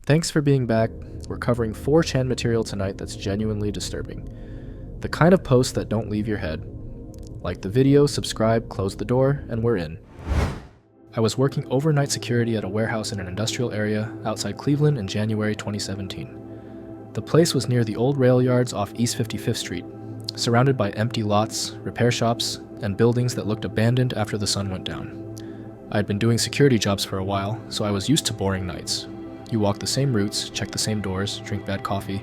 Thanks for being back. We're covering 4chan material tonight that's genuinely disturbing. The kind of posts that don't leave your head. Like the video, subscribe, close the door, and we're in. I was working overnight security at a warehouse in an industrial area outside Cleveland in January 2017. The place was near the old rail yards off East 55th Street, surrounded by empty lots, repair shops, and buildings that looked abandoned after the sun went down. I had been doing security jobs for a while, so I was used to boring nights. You walk the same routes, check the same doors, drink bad coffee,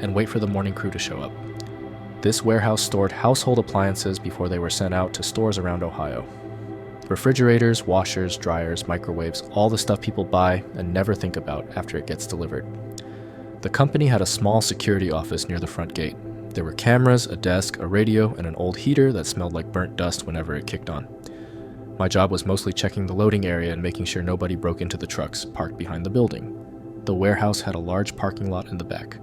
and wait for the morning crew to show up. This warehouse stored household appliances before they were sent out to stores around Ohio. Refrigerators, washers, dryers, microwaves, all the stuff people buy and never think about after it gets delivered. The company had a small security office near the front gate. There were cameras, a desk, a radio, and an old heater that smelled like burnt dust whenever it kicked on. My job was mostly checking the loading area and making sure nobody broke into the trucks parked behind the building. The warehouse had a large parking lot in the back.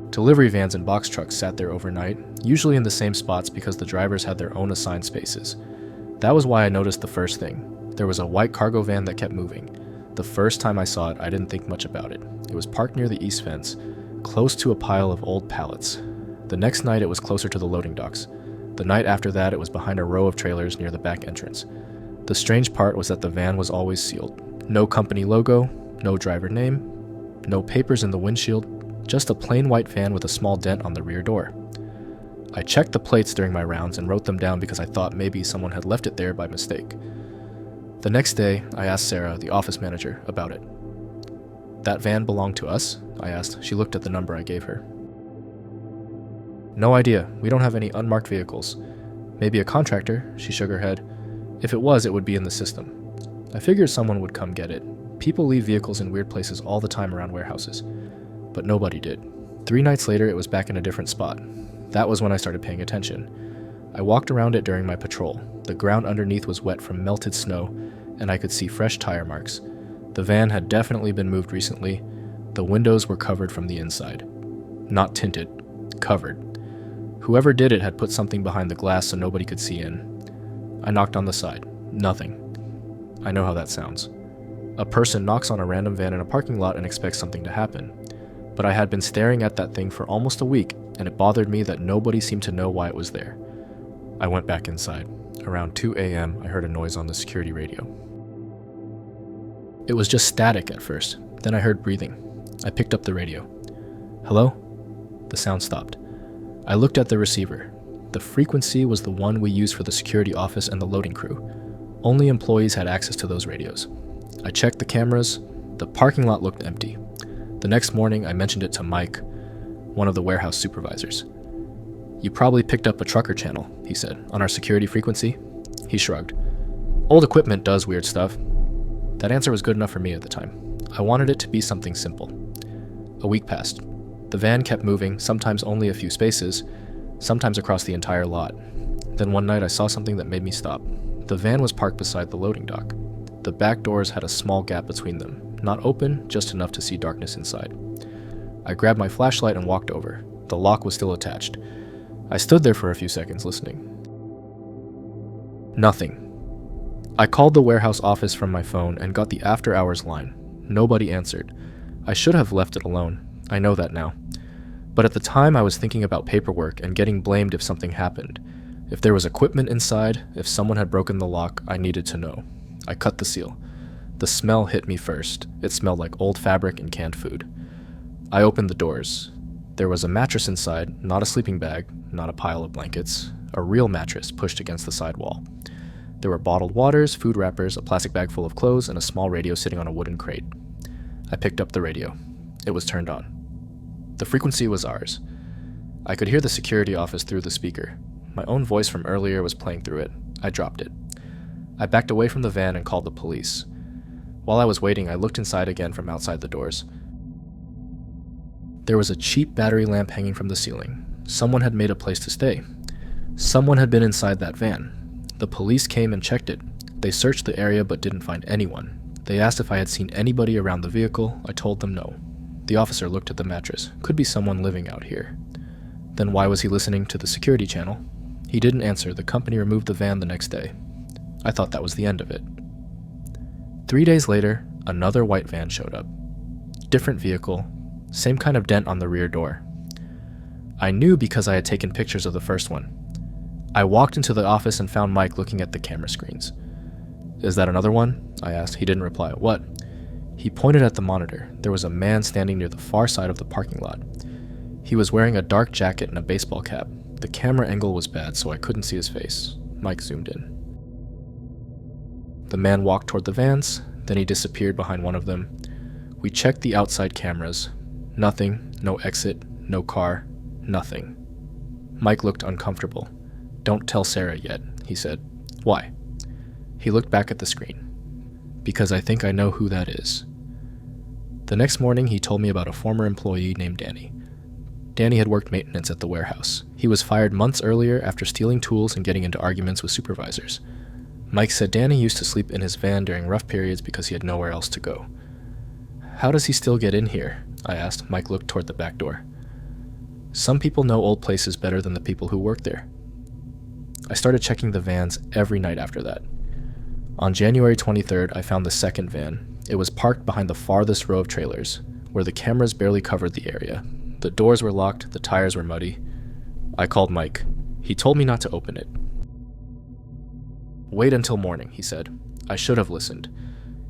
Delivery vans and box trucks sat there overnight, usually in the same spots because the drivers had their own assigned spaces. That was why I noticed the first thing. There was a white cargo van that kept moving. The first time I saw it, I didn't think much about it. It was parked near the east fence, close to a pile of old pallets. The next night it was closer to the loading docks. The night after that, it was behind a row of trailers near the back entrance. The strange part was that the van was always sealed. No company logo, no driver name, no papers in the windshield, just a plain white van with a small dent on the rear door. I checked the plates during my rounds and wrote them down because I thought maybe someone had left it there by mistake. The next day, I asked Sarah, the office manager, about it. "That van belonged to us?" I asked. She looked at the number I gave her. "No idea. We don't have any unmarked vehicles. Maybe a contractor," she shook her head. "If it was, it would be in the system. I figured someone would come get it. People leave vehicles in weird places all the time around warehouses." But nobody did. 3 nights later, it was back in a different spot. That was when I started paying attention. I walked around it during my patrol. The ground underneath was wet from melted snow, and I could see fresh tire marks. The van had definitely been moved recently. The windows were covered from the inside. Not tinted, covered. Whoever did it had put something behind the glass so nobody could see in. I knocked on the side. Nothing. I know how that sounds. A person knocks on a random van in a parking lot and expects something to happen. But I had been staring at that thing for almost a week, and it bothered me that nobody seemed to know why it was there. I went back inside. Around 2 a.m., I heard a noise on the security radio. It was just static at first. Then I heard breathing. I picked up the radio. "Hello?" The sound stopped. I looked at the receiver. The frequency was the one we used for the security office and the loading crew. Only employees had access to those radios. I checked the cameras. The parking lot looked empty. The next morning, I mentioned it to Mike, one of the warehouse supervisors. "You probably picked up a trucker channel," he said, "on our security frequency." He shrugged. "Old equipment does weird stuff." That answer was good enough for me at the time. I wanted it to be something simple. A week passed. The van kept moving, sometimes only a few spaces, sometimes across the entire lot. Then one night I saw something that made me stop. The van was parked beside the loading dock. The back doors had a small gap between them, not open, just enough to see darkness inside. I grabbed my flashlight and walked over. The lock was still attached. I stood there for a few seconds listening. Nothing. I called the warehouse office from my phone and got the after-hours line. Nobody answered. I should have left it alone. I know that now. But at the time I was thinking about paperwork and getting blamed if something happened. If there was equipment inside, if someone had broken the lock, I needed to know. I cut the seal. The smell hit me first. It smelled like old fabric and canned food. I opened the doors. There was a mattress inside, not a sleeping bag, not a pile of blankets, a real mattress pushed against the side wall. There were bottled waters, food wrappers, a plastic bag full of clothes, and a small radio sitting on a wooden crate. I picked up the radio. It was turned on. The frequency was ours. I could hear the security office through the speaker. My own voice from earlier was playing through it. I dropped it. I backed away from the van and called the police. While I was waiting, I looked inside again from outside the doors. There was a cheap battery lamp hanging from the ceiling. Someone had made a place to stay. Someone had been inside that van. The police came and checked it. They searched the area but didn't find anyone. They asked if I had seen anybody around the vehicle. I told them no. The officer looked at the mattress. Could be someone living out here. Then why was he listening to the security channel? He didn't answer. The company removed the van the next day. I thought that was the end of it. 3 days later, Another white van showed up. Different vehicle, same kind of dent on the rear door. I knew because I had taken pictures of the first one. I walked into the office and found Mike looking at the camera screens. "Is that another one?" I asked. He didn't reply. "What?" He pointed at the monitor. There was a man standing near the far side of the parking lot. He was wearing a dark jacket and a baseball cap. The camera angle was bad, so I couldn't see his face. Mike zoomed in. The man walked toward the vans, then he disappeared behind one of them. We checked the outside cameras. Nothing, no exit, no car, nothing. Mike looked uncomfortable. "Don't tell Sarah yet," he said. "Why?" He looked back at the screen. "Because I think I know who that is." The next morning, he told me about a former employee named Danny. Danny had worked maintenance at the warehouse. He was fired months earlier after stealing tools and getting into arguments with supervisors. Mike said Danny used to sleep in his van during rough periods because he had nowhere else to go. "How does he still get in here?" I asked. Mike looked toward the back door. "Some people know old places better than the people who work there." I started checking the vans every night after that. On January 23rd, I found the second van. It was parked behind the farthest row of trailers, where the cameras barely covered the area. The doors were locked, the tires were muddy. I called Mike. He told me not to open it. "Wait until morning," he said. I should have listened.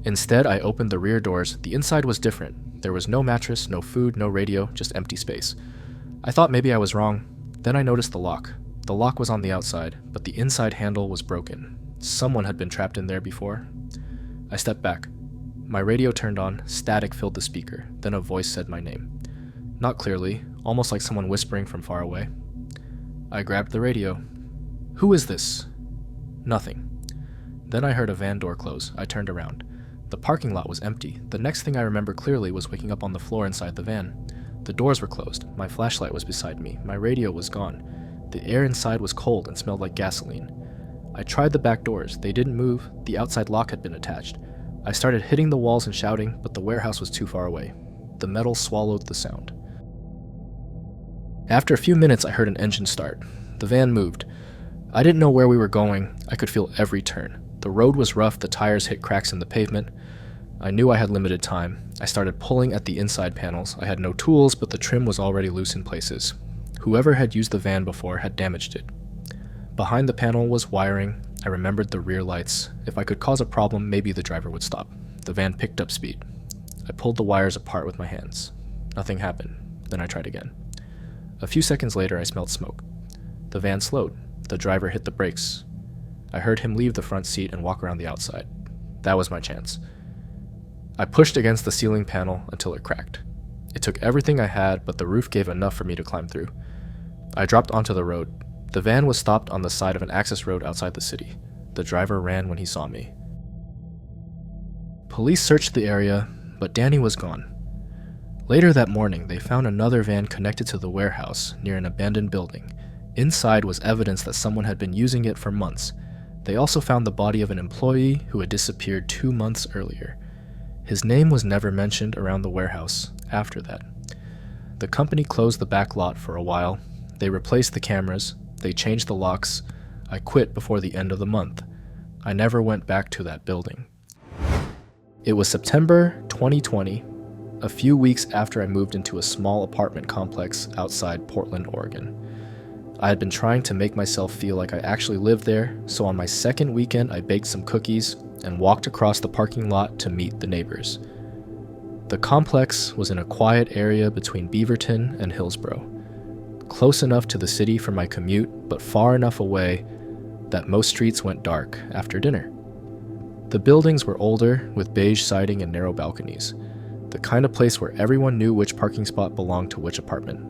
Instead, I opened the rear doors. The inside was different. There was no mattress, no food, no radio, just empty space. I thought maybe I was wrong. Then I noticed the lock. The lock was on the outside, but the inside handle was broken. Someone had been trapped in there before. I stepped back. My radio turned on, static filled the speaker, then a voice said my name. Not clearly, almost like someone whispering from far away. I grabbed the radio. "Who is this?" Nothing. Then I heard a van door close. I turned around. The parking lot was empty. The next thing I remember clearly was waking up on the floor inside the van. The doors were closed. My flashlight was beside me. My radio was gone. The air inside was cold and smelled like gasoline. I tried the back doors. They didn't move. The outside lock had been attached. I started hitting the walls and shouting, but the warehouse was too far away. The metal swallowed the sound. After a few minutes, I heard an engine start. The van moved. I didn't know where we were going. I could feel every turn. The road was rough. The tires hit cracks in the pavement. I knew I had limited time. I started pulling at the inside panels. I had no tools, but the trim was already loose in places. Whoever had used the van before had damaged it. Behind the panel was wiring. I remembered the rear lights. If I could cause a problem, maybe the driver would stop. The van picked up speed. I pulled the wires apart with my hands. Nothing happened. Then I tried again. A few seconds later, I smelled smoke. The van slowed. The driver hit the brakes. I heard him leave the front seat and walk around the outside. That was my chance. I pushed against the ceiling panel until it cracked. It took everything I had, but the roof gave enough for me to climb through. I dropped onto the road. The van was stopped on the side of an access road outside the city. The driver ran when he saw me. Police searched the area, but Danny was gone. Later that morning, they found another van connected to the warehouse near an abandoned building. Inside was evidence that someone had been using it for months. They also found the body of an employee who had disappeared 2 months earlier. His name was never mentioned around the warehouse after that. The company closed the back lot for a while. They replaced the cameras. They changed the locks. I quit before the end of the month. I never went back to that building. It was September 2020, a few weeks after I moved into a small apartment complex outside Portland, Oregon. I had been trying to make myself feel like I actually lived there, so on my second weekend I baked some cookies and walked across the parking lot to meet the neighbors. The complex was in a quiet area between Beaverton and Hillsborough, close enough to the city for my commute, but far enough away that most streets went dark after dinner. The buildings were older, with beige siding and narrow balconies, the kind of place where everyone knew which parking spot belonged to which apartment.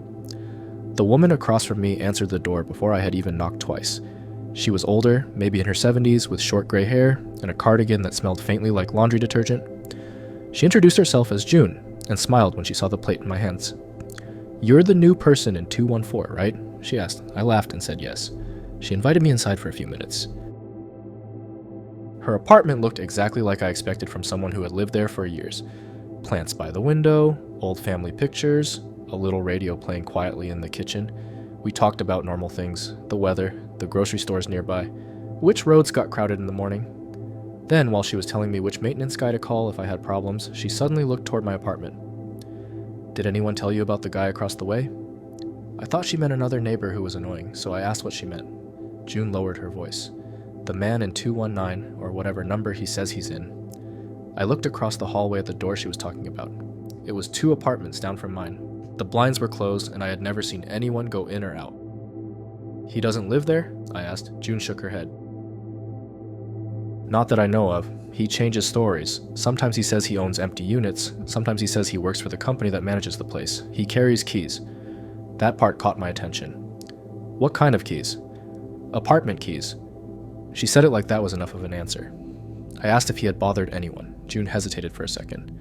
The woman across from me answered the door before I had even knocked twice. She was older, maybe in her 70s, with short gray hair and a cardigan that smelled faintly like laundry detergent. She introduced herself as June and smiled when she saw the plate in my hands. "You're the new person in 214, right?" she asked. I laughed and said yes. She invited me inside for a few minutes. Her apartment looked exactly like I expected from someone who had lived there for years. Plants by the window, old family pictures, a little radio playing quietly in the kitchen. We talked about normal things, the weather, the grocery stores nearby, which roads got crowded in the morning. Then, while she was telling me which maintenance guy to call if I had problems, she suddenly looked toward my apartment. "Did anyone tell you about the guy across the way?" I thought she meant another neighbor who was annoying, so I asked what she meant. June lowered her voice. "The man in 219, or whatever number he says he's in." I looked across the hallway at the door she was talking about. It was 2 apartments down from mine. The blinds were closed, and I had never seen anyone go in or out. "He doesn't live there?" I asked. June shook her head. "Not that I know of. He changes stories. Sometimes he says he owns empty units. Sometimes he says he works for the company that manages the place. He carries keys." That part caught my attention. "What kind of keys?" "Apartment keys." She said it like that was enough of an answer. I asked if he had bothered anyone. June hesitated for a second.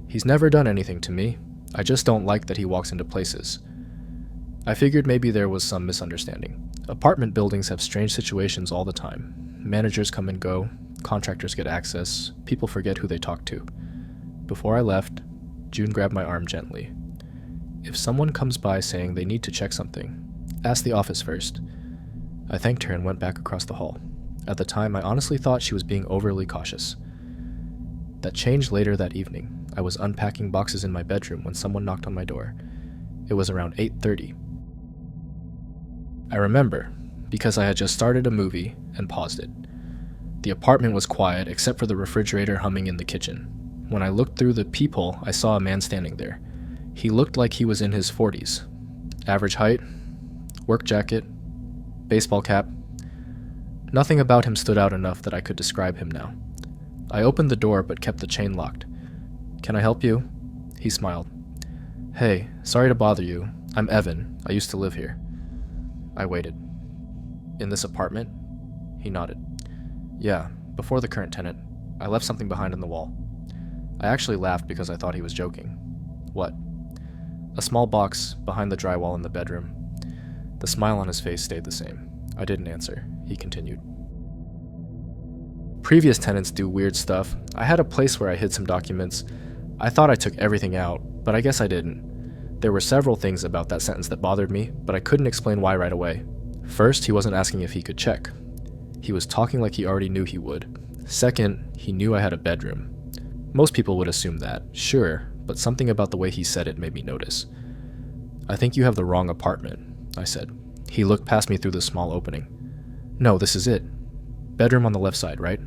"He's never done anything to me. I just don't like that he walks into places." I figured maybe there was some misunderstanding. Apartment buildings have strange situations all the time. Managers come and go, contractors get access, people forget who they talk to. Before I left, June grabbed my arm gently. "If someone comes by saying they need to check something, ask the office first." I thanked her and went back across the hall. At the time, I honestly thought she was being overly cautious. That changed later that evening. I was unpacking boxes in my bedroom when someone knocked on my door. It was around 8:30. I remember, because I had just started a movie and paused it. The apartment was quiet except for the refrigerator humming in the kitchen. When I looked through the peephole, I saw a man standing there. He looked like he was in his 40s. Average height, work jacket, baseball cap. Nothing about him stood out enough that I could describe him now. I opened the door but kept the chain locked. "Can I help you?" He smiled. "Hey, sorry to bother you. I'm Evan. I used to live here." I waited. "In this apartment?" He nodded. "Yeah, before the current tenant. I left something behind on the wall." I actually laughed because I thought he was joking. "What?" "A small box behind the drywall in the bedroom." The smile on his face stayed the same. I didn't answer. He continued. "Previous tenants do weird stuff. I had a place where I hid some documents. I thought I took everything out, but I guess I didn't. There were several things about that sentence that bothered me, but I couldn't explain why right away. First, he wasn't asking if he could check. He was talking like he already knew he would. Second, he knew I had a bedroom. Most people would assume that, sure, but something about the way he said it made me notice. "I think you have the wrong apartment," I said. He looked past me through the small opening. "No, this is it. Bedroom on the left side, right?"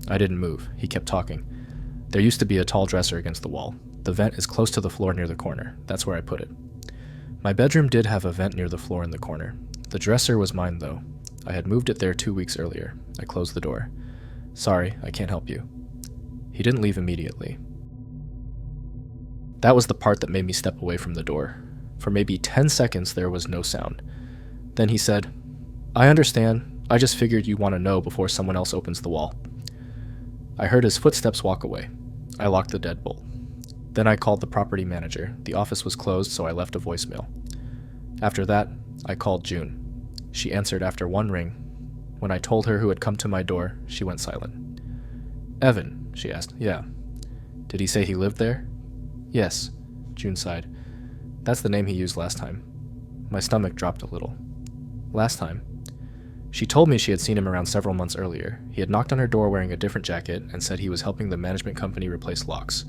I didn't move. He kept talking. "There used to be a tall dresser against the wall. The vent is close to the floor near the corner. That's where I put it." My bedroom did have a vent near the floor in the corner. The dresser was mine, though. I had moved it there 2 weeks earlier. I closed the door. "Sorry, I can't help you." He didn't leave immediately. That was the part that made me step away from the door. For maybe 10 seconds, there was no sound. Then he said, "I understand. I just figured you want to know before someone else opens the wall." I heard his footsteps walk away. I locked the deadbolt. Then I called the property manager. The office was closed, so I left a voicemail. After that, I called June. She answered after one ring. When I told her who had come to my door, she went silent. "Evan," she asked. "Yeah." "Did he say he lived there?" "Yes." June sighed. "That's the name he used last time." My stomach dropped a little. "Last time?" She told me she had seen him around several months earlier. He had knocked on her door wearing a different jacket and said he was helping the management company replace locks.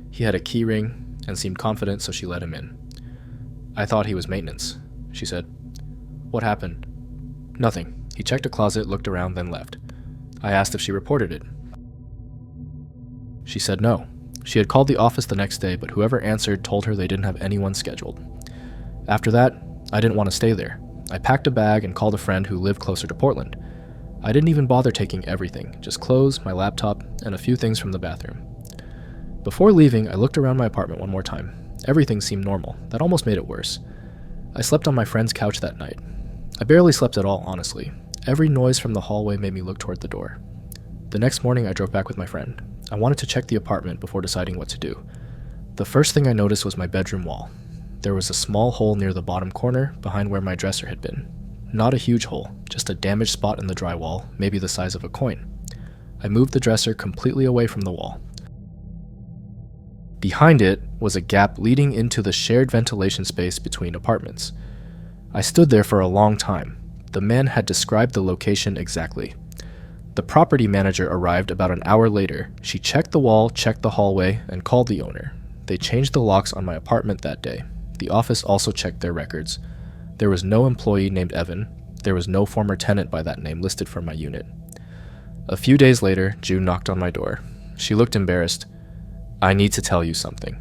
He had a key ring and seemed confident, so she let him in. "I thought he was maintenance," she said. "What happened?" "Nothing. He checked a closet, looked around, then left." I asked if she reported it. She said no. She had called the office the next day, but whoever answered told her they didn't have anyone scheduled. After that, I didn't want to stay there. I packed a bag and called a friend who lived closer to Portland. I didn't even bother taking everything, just clothes, my laptop, and a few things from the bathroom. Before leaving, I looked around my apartment one more time. Everything seemed normal. That almost made it worse. I slept on my friend's couch that night. I barely slept at all, honestly. Every noise from the hallway made me look toward the door. The next morning, I drove back with my friend. I wanted to check the apartment before deciding what to do. The first thing I noticed was my bedroom wall. There was a small hole near the bottom corner, behind where my dresser had been. Not a huge hole, just a damaged spot in the drywall, maybe the size of a coin. I moved the dresser completely away from the wall. Behind it was a gap leading into the shared ventilation space between apartments. I stood there for a long time. The man had described the location exactly. The property manager arrived about an hour later. She checked the wall, checked the hallway, and called the owner. They changed the locks on my apartment that day. The office also checked their records. There was no employee named Evan. There was no former tenant by that name listed for my unit. A few days later, June knocked on my door. She looked embarrassed. "I need to tell you something."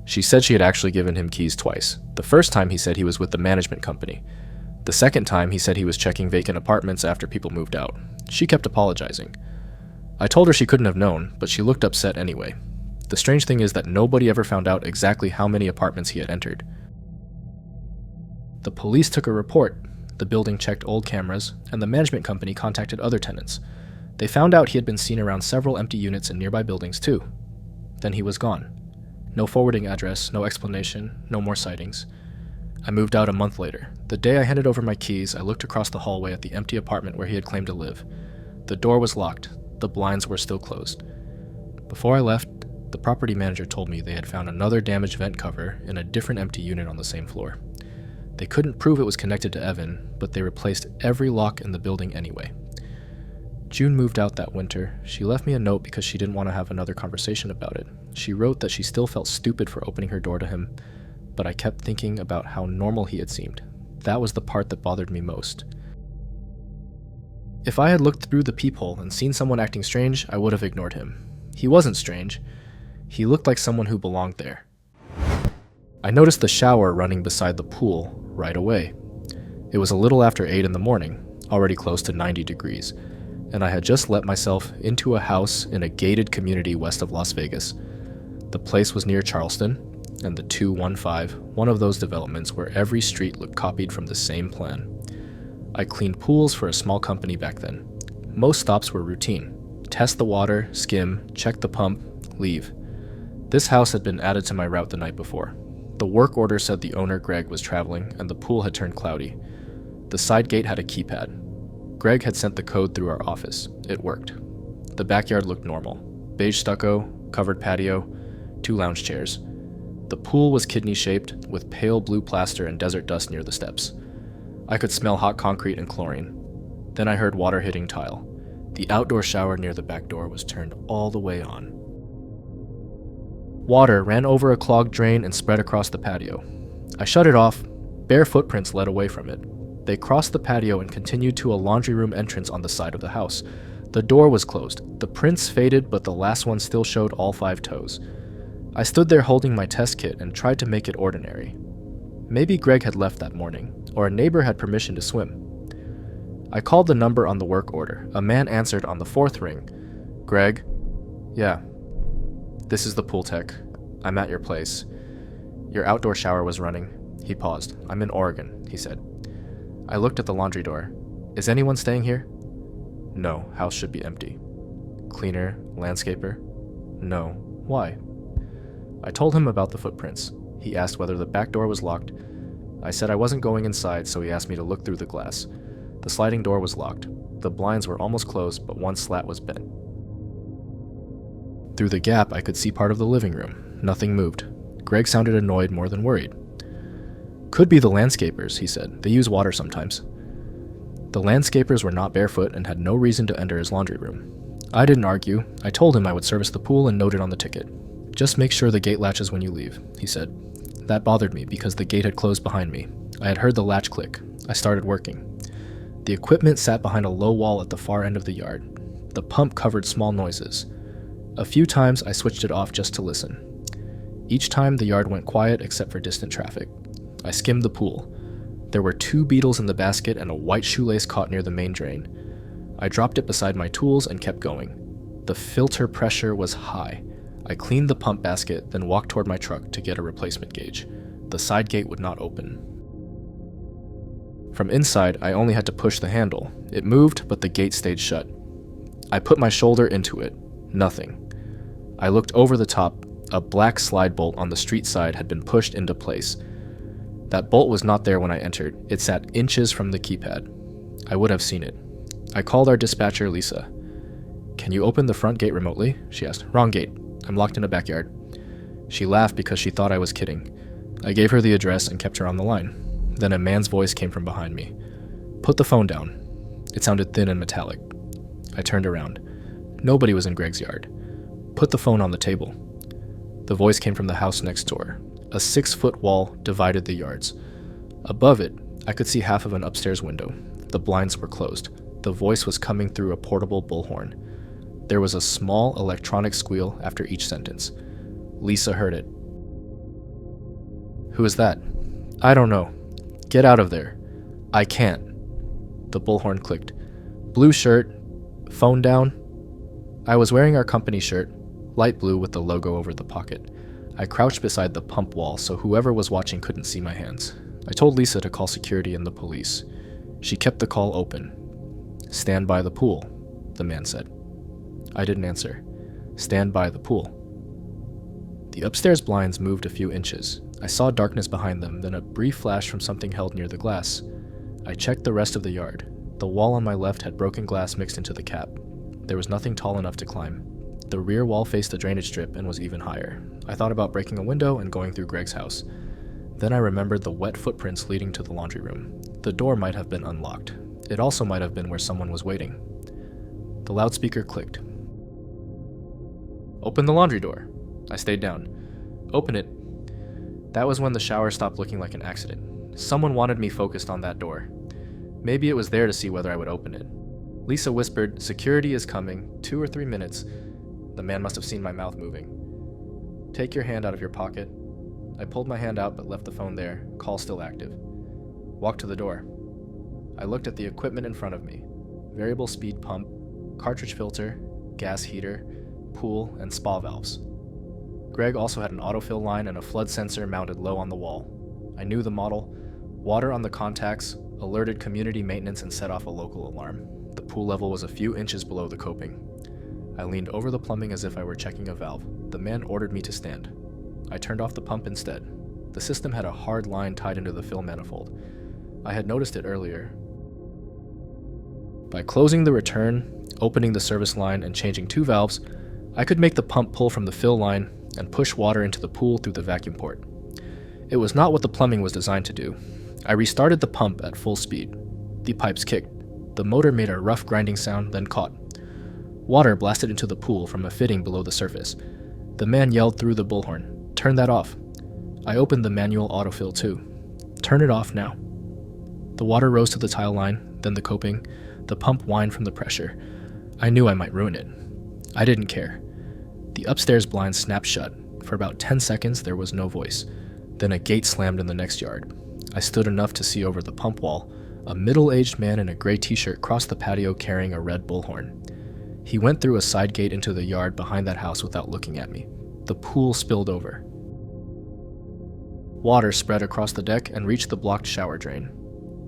She said she had actually given him keys twice. The first time he said he was with the management company. The second time he said he was checking vacant apartments after people moved out. She kept apologizing. I told her she couldn't have known, but she looked upset anyway. The strange thing is that nobody ever found out exactly how many apartments he had entered. The police took a report. The building checked old cameras, and the management company contacted other tenants. They found out he had been seen around several empty units in nearby buildings too. Then he was gone. No forwarding address, no explanation, no more sightings. I moved out a month later. The day I handed over my keys, I looked across the hallway at the empty apartment where he had claimed to live. The door was locked. The blinds were still closed. Before I left, the property manager told me they had found another damaged vent cover in a different empty unit on the same floor. They couldn't prove it was connected to Evan, but they replaced every lock in the building anyway. June moved out that winter. She left me a note because she didn't want to have another conversation about it. She wrote that she still felt stupid for opening her door to him, but I kept thinking about how normal he had seemed. That was the part that bothered me most. If I had looked through the peephole and seen someone acting strange, I would have ignored him. He wasn't strange. He looked like someone who belonged there. I noticed the shower running beside the pool right away. It was a little after 8 in the morning, already close to 90 degrees, and I had just let myself into a house in a gated community west of Las Vegas. The place was near Charleston, and the 215, one of those developments where every street looked copied from the same plan. I cleaned pools for a small company back then. Most stops were routine. Test the water, skim, check the pump, leave. This house had been added to my route the night before. The work order said the owner, Greg, was traveling, and the pool had turned cloudy. The side gate had a keypad. Greg had sent the code through our office. It worked. The backyard looked normal. Beige stucco, covered patio, 2 lounge chairs. The pool was kidney-shaped, with pale blue plaster and desert dust near the steps. I could smell hot concrete and chlorine. Then I heard water hitting tile. The outdoor shower near the back door was turned all the way on. Water ran over a clogged drain and spread across the patio. I shut it off. Bare footprints led away from it. They crossed the patio and continued to a laundry room entrance on the side of the house. The door was closed. The prints faded, but the last one still showed all 5 toes. I stood there holding my test kit and tried to make it ordinary. Maybe Greg had left that morning, or a neighbor had permission to swim. I called the number on the work order. A man answered on the 4th ring. "Greg?" "Yeah." "This is the pool tech. I'm at your place. Your outdoor shower was running." He paused. "I'm in Oregon," he said. I looked at the laundry door. "Is anyone staying here?" "No, house should be empty." "Cleaner, landscaper?" "No. Why?" I told him about the footprints. He asked whether the back door was locked. I said I wasn't going inside, so he asked me to look through the glass. The sliding door was locked. The blinds were almost closed, but one slat was bent. Through the gap, I could see part of the living room. Nothing moved. Greg sounded annoyed more than worried. "Could be the landscapers," he said. "They use water sometimes." The landscapers were not barefoot and had no reason to enter his laundry room. I didn't argue. I told him I would service the pool and noted on the ticket. "Just make sure the gate latches when you leave," he said. That bothered me because the gate had closed behind me. I had heard the latch click. I started working. The equipment sat behind a low wall at the far end of the yard. The pump covered small noises. A few times I switched it off just to listen. Each time the yard went quiet except for distant traffic. I skimmed the pool. There were 2 beetles in the basket and a white shoelace caught near the main drain. I dropped it beside my tools and kept going. The filter pressure was high. I cleaned the pump basket, then walked toward my truck to get a replacement gauge. The side gate would not open. From inside, I only had to push the handle. It moved, but the gate stayed shut. I put my shoulder into it. Nothing. I looked over the top. A black slide bolt on the street side had been pushed into place. That bolt was not there when I entered. It sat inches from the keypad. I would have seen it. I called our dispatcher, Lisa. "Can you open the front gate remotely?" she asked. "Wrong gate. I'm locked in a backyard." She laughed because she thought I was kidding. I gave her the address and kept her on the line. Then a man's voice came from behind me. "Put the phone down." It sounded thin and metallic. I turned around. Nobody was in Greg's yard. Put the phone on the table. The voice came from the house next door. A 6-foot wall divided the yards. Above it, I could see half of an upstairs window. The blinds were closed. The voice was coming through a portable bullhorn. There was a small electronic squeal after each sentence. Lisa heard it. "Who is that?" "I don't know." "Get out of there." "I can't." The bullhorn clicked. "Blue shirt. Phone down." I was wearing our company shirt, light blue with the logo over the pocket. I crouched beside the pump wall so whoever was watching couldn't see my hands. I told Lisa to call security and the police. She kept the call open. "Stand by the pool," the man said. I didn't answer. "Stand by the pool." The upstairs blinds moved a few inches. I saw darkness behind them, then a brief flash from something held near the glass. I checked the rest of the yard. The wall on my left had broken glass mixed into the cap. There was nothing tall enough to climb. The rear wall faced the drainage strip and was even higher. I thought about breaking a window and going through Greg's house. Then I remembered the wet footprints leading to the laundry room. The door might have been unlocked. It also might have been where someone was waiting. The loudspeaker clicked. "Open the laundry door." I stayed down. "Open it." That was when the shower stopped looking like an accident. Someone wanted me focused on that door. Maybe it was there to see whether I would open it. Lisa whispered, "Security is coming, 2 or 3 minutes. The man must have seen my mouth moving. "Take your hand out of your pocket." I pulled my hand out but left the phone there, call still active. Walked to the door. I looked at the equipment in front of me. Variable speed pump, cartridge filter, gas heater, pool, and spa valves. Greg also had an autofill line and a flood sensor mounted low on the wall. I knew the model. Water on the contacts, alerted community maintenance and set off a local alarm. The pool level was a few inches below the coping. I leaned over the plumbing as if I were checking a valve. The man ordered me to stand. I turned off the pump instead. The system had a hard line tied into the fill manifold. I had noticed it earlier. By closing the return, opening the service line, and changing 2 valves, I could make the pump pull from the fill line and push water into the pool through the vacuum port. It was not what the plumbing was designed to do. I restarted the pump at full speed. The pipes kicked. The motor made a rough grinding sound, then caught. Water blasted into the pool from a fitting below the surface. The man yelled through the bullhorn, "Turn that off." I opened the manual autofill too. "Turn it off now." The water rose to the tile line, then the coping. The pump whined from the pressure. I knew I might ruin it. I didn't care. The upstairs blinds snapped shut. For about 10 seconds there was no voice. Then a gate slammed in the next yard. I stood enough to see over the pump wall. A middle-aged man in a gray t-shirt crossed the patio carrying a red bullhorn. He went through a side gate into the yard behind that house without looking at me. The pool spilled over. Water spread across the deck and reached the blocked shower drain.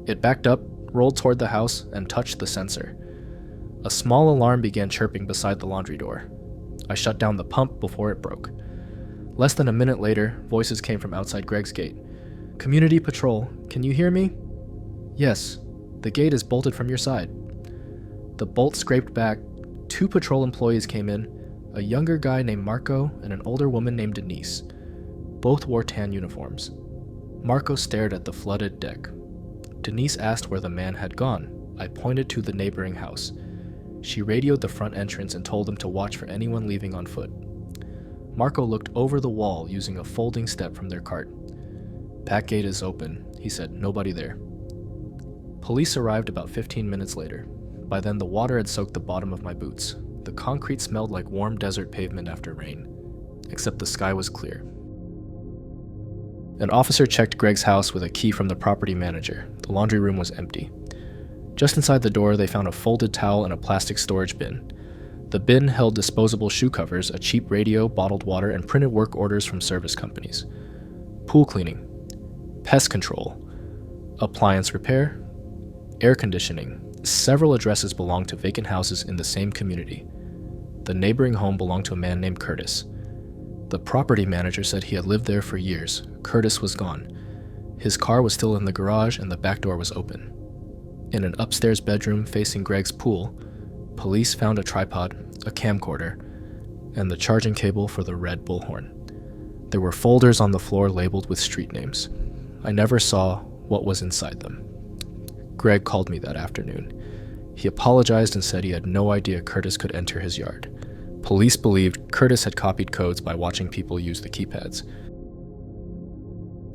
It backed up, rolled toward the house, and touched the sensor. A small alarm began chirping beside the laundry door. I shut down the pump before it broke. Less than a minute later, voices came from outside Greg's gate. "Community patrol, can you hear me?" "Yes, the gate is bolted from your side." The bolt scraped back. 2 patrol employees came in, a younger guy named Marco and an older woman named Denise. Both wore tan uniforms. Marco stared at the flooded deck. Denise asked where the man had gone. I pointed to the neighboring house. She radioed the front entrance and told them to watch for anyone leaving on foot. Marco looked over the wall using a folding step from their cart. "Back gate is open," he said. "Nobody there." Police arrived about 15 minutes later. By then, the water had soaked the bottom of my boots. The concrete smelled like warm desert pavement after rain, except the sky was clear. An officer checked Greg's house with a key from the property manager. The laundry room was empty. Just inside the door, they found a folded towel and a plastic storage bin. The bin held disposable shoe covers, a cheap radio, bottled water, and printed work orders from service companies. Pool cleaning, pest control, appliance repair, air conditioning. Several addresses belonged to vacant houses in the same community. The neighboring home belonged to a man named Curtis. The property manager said he had lived there for years. Curtis was gone. His car was still in the garage and the back door was open. In an upstairs bedroom facing Greg's pool, police found a tripod, a camcorder, and the charging cable for the red bullhorn. There were folders on the floor labeled with street names. I never saw what was inside them. Greg called me that afternoon. He apologized and said he had no idea Curtis could enter his yard. Police believed Curtis had copied codes by watching people use the keypads.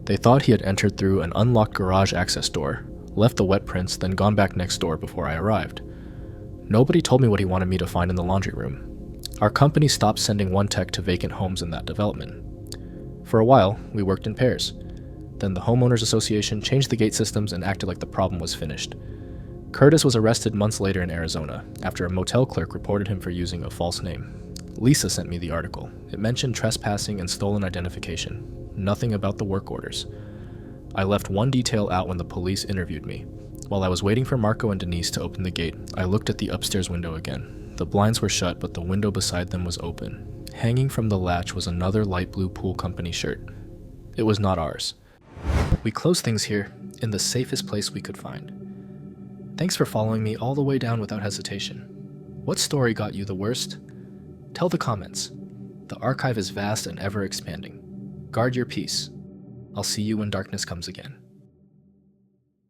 They thought he had entered through an unlocked garage access door, left the wet prints, then gone back next door before I arrived. Nobody told me what he wanted me to find in the laundry room. Our company stopped sending one tech to vacant homes in that development. For a while, we worked in pairs. Then the homeowners association changed the gate systems and acted like the problem was finished. Curtis was arrested months later in Arizona after a motel clerk reported him for using a false name. Lisa sent me the article. It mentioned trespassing and stolen identification, nothing about the work orders. I left one detail out when the police interviewed me. While I was waiting for Marco and Denise to open the gate, I looked at the upstairs window again. The blinds were shut, but the window beside them was open. Hanging from the latch was another light blue pool company shirt. It was not ours. We closed things here, in the safest place we could find. Thanks for following me all the way down without hesitation. What story got you the worst? Tell the comments. The archive is vast and ever expanding. Guard your peace. I'll see you when darkness comes again.